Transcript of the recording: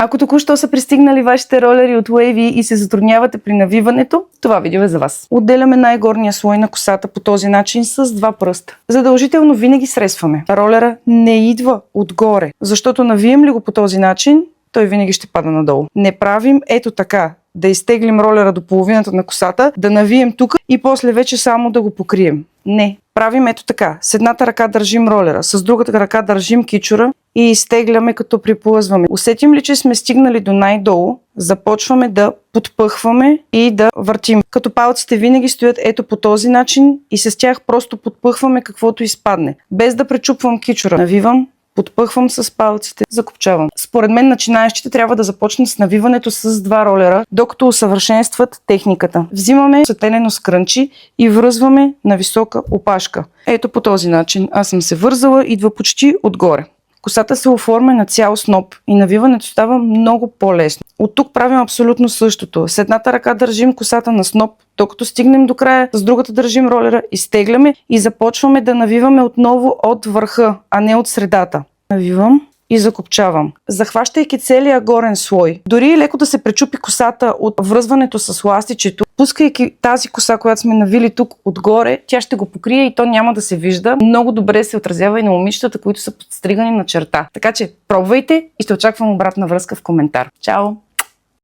Ако току-що са пристигнали вашите ролери от Wavy и се затруднявате при навиването, това видео е за вас. Отделяме най-горния слой на косата по този начин с два пръста. Задължително винаги сресваме. Ролера не идва отгоре, защото навием ли го по този начин, той винаги ще пада надолу. Не правим ето така, да изтеглим ролера до половината на косата, да навием тук и после вече само да го покрием. Не. Правим ето така. С едната ръка държим ролера, с другата ръка държим кичура и изтегляме като приплъзваме. Усетим ли, че сме стигнали до най-долу, започваме да подпъхваме и да въртим. Като палците винаги стоят ето по този начин и с тях просто подпъхваме каквото изпадне. Без да пречупвам кичура. Навивам, подпъхвам с палците, закопчавам. Според мен начинаещите трябва да започнат с навиването с два ролера, докато усъвършенстват техниката. Взимаме сателено скрънчи и връзваме на висока опашка. Ето по този начин. Аз съм се вързала, идва почти отгоре. Косата се оформя на цял сноп и навиването става много по-лесно. От тук правим абсолютно същото. С едната ръка държим косата на сноп, докато стигнем до края, с другата държим ролера, изтегляме и започваме да навиваме отново от върха, а не от средата. Навивам и закопчавам, захващайки целия горен слой. Дори леко да се пречупи косата от връзването с ластичето, пускайки тази коса, която сме навили тук отгоре, тя ще го покрие и то няма да се вижда. Много добре се отразява и на момичетата, които са подстригани на черта. Така че пробвайте и ще очаквам обратна връзка в коментар. Чао!